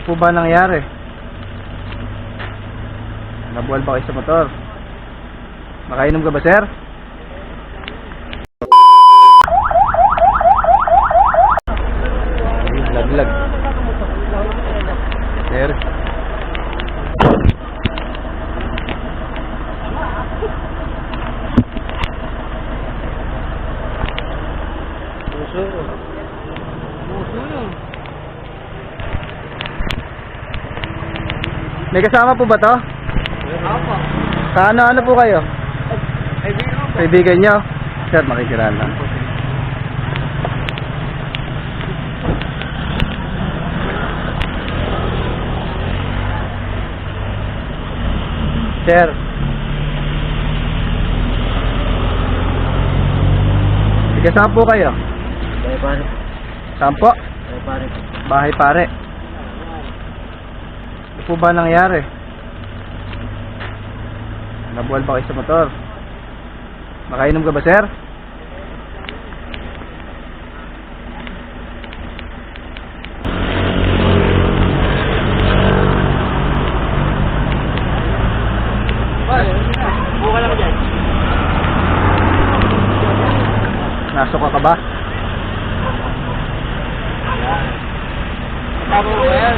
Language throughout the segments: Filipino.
Ano po ba nangyari? Nabuwal ba kayo sa motor? Makainom ka ba, sir? Laglag. Sir. May kasama po ba to? Opo. Sa ano po kayo? Kaibigan nyo? Sir, makikiraan lang. Sir. May kasama po kayo? Bahay pare. Saan po? Bahay pare. Bahay pare. Ano po ba nangyari? Nabuwal ba kayo sa motor? Makainom ka ba, sir? Buka lang dyan. Nasuka ka ba? Tama mo ba yan?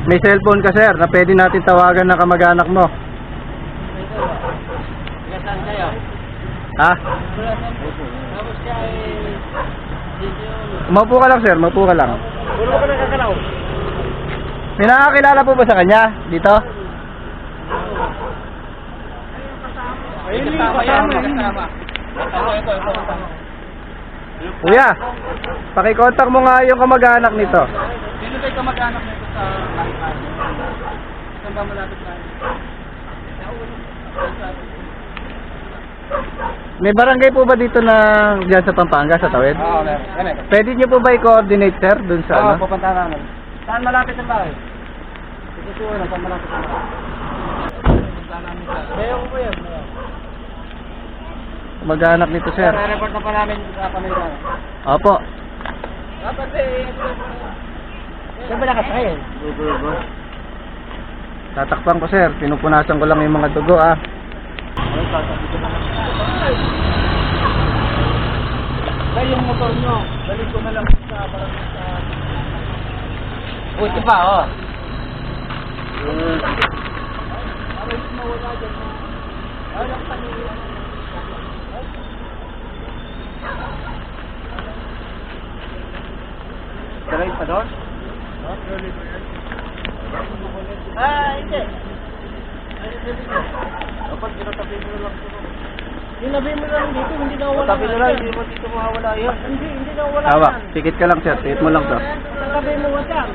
May cellphone ka, sir, na pwede natin tawagan ng kamag-anak mo. Saan kayo? Ha? Tapos siya ay... Maupo ka lang, sir. Maupo ka lang. Puro ka nakakalaw. May nakakilala po ba sa kanya? Dito? Ayun yung kasama. Ito. Kuya, pakikontak mo nga yung kamag-anak nito. Sino kayo kamag-anak nito sa bahay? Saan ba malapit na? May barangay po ba dito na dyan sa Pampanga, sa Tawid? Oo, meron. Pwede niyo po ba i-coordinate, sir, dun sa ano? Pupunta namin. Saan malapit ang bahay? Ito na, saan malapit ang bahay? Pupunta namin sa... Bayo ko po yan. Kamag-anak nito, sir. Report na pa namin sa Pamilya. Opo. Dapat eh... Saan ba nakasakay? Tatakpan ko, sir. Pinupunasan ko lang yung mga dugo, ah. Kaya yung motor nyo, balik ko na lang sa barangay sa... Buti pa, oh. Aray, mawala dyan na. Alam ka niyo. Dalay pa doon? Hindi. Dapat tinatabi mo lang ito. Tinabi mo lang dito, hindi na wala. Tabi na lang, hindi mo dito mawala yan. Hindi na wala. Hawak. Tikit ka lang, sir. Tikit mo lang to. Tabi mo wasan.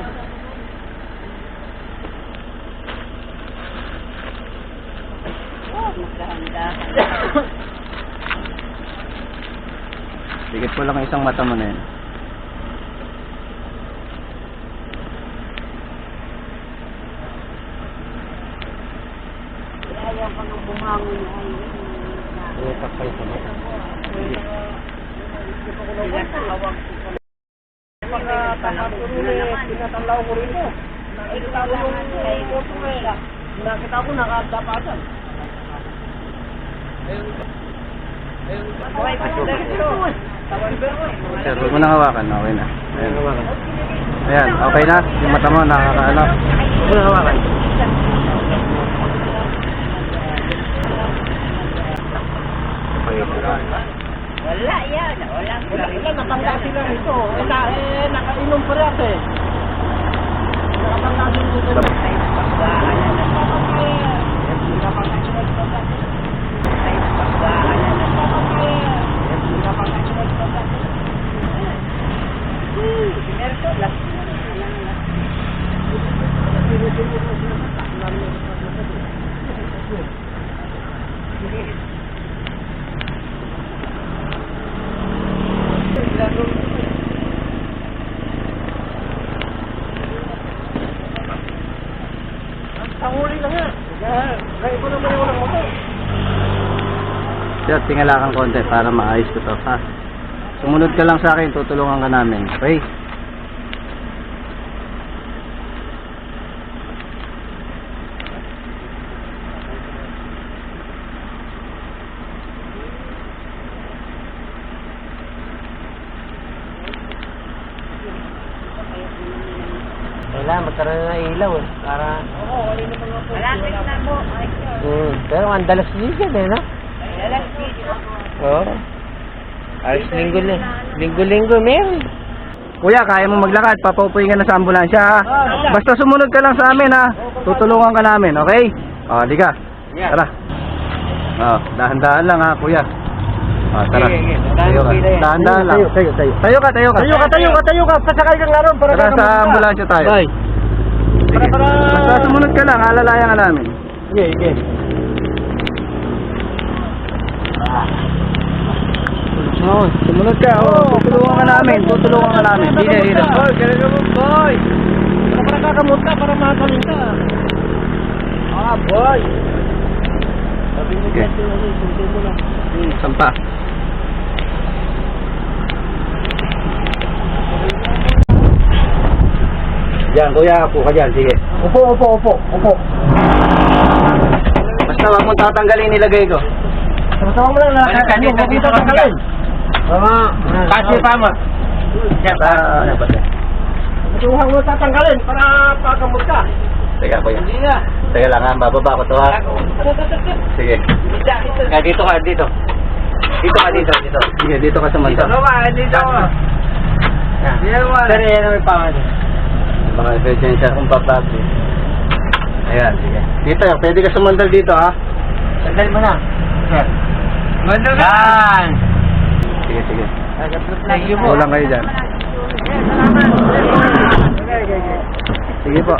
Tikit mo lang ang isang mata mo na yun. Ayaw pa ng bumangon ay... Takay sa mata. Pinatalaw ko rin mo. Nakita ko yung photo eh. Nakita ko nakadapasan. Sir, huwag mo nang hawakan. Okay na. Ayan. Ayan, okay na. Yung mata mo, nakakaano. Huwag mo nang hawakan. Wala yan. Wala. Nakatanda sila rito. Nakainom pa rin eh. Nakatanda sila rito. Ay, pagdaanan ng papakaya. Pinapakasunod pa dati. Ay, pagdaanan ng papakaya. Pinapakasunod pa dati. Sinerto, last. Panguli na nga. Kaya ko naman yung motor. Sir, tingala kang konti para maayos ko to, ha? Sumunod ka lang sa akin, tutulungan ka namin. Okay? Wala, magkaroon na ilaw eh. Para... Malapit na po. Ay, sure. Pero ang dalas season eh, no? Dalas video. Oo. Alas linggo-linggo meron. Kuya, kaya mo maglakad, papaupuin ka na sa ambulansya ha. Basta sumunod ka lang sa amin ha. Tutulungan ka namin, okay? O, di ka. Tara. O, dahan-dahan lang ha, kuya. O, tara. Sige. Tayo ka. Dahan-dahan lang. Tayo ka. Tayo ka. Pasakay ka nga ron para Tara sa ambulansya tayo. Bye. Sige. Basta sumunod ka lang, alalayan ka namin. Sige. Oo, sumunod ka. O, tutulungan ka namin. Dito. Boy, ganun mo, boy. Para kakamot ka, para makakamot ka. Boy. Sabi mo Sige. sundin mo na. Sampa. Yan, kuya, upo ka dyan. Sige. Upo. Basta wag mong tatanggalin nilagay ko. Sama-sama mo lang Balik ka, dito ka. Kasi pa mo. Ano ba ito? Matuhang mo tatanggalin para pakamot ka. Teka, kuya. Hindi na. Teka lang ha, bababa ko to ha. Sige. Dito ka. Dito. Sige, dito ka sa manta. Dito ka. Sir, yan ang may pangalan. Baka emergency kung papagli. Ayan, sige. Dito, pwede ka sumandal dito ha. Sandal mo na. Sir. Mandal ka. Yan. Sige. Thank you po. Kulang kayo dyan. Salamat. Sige po.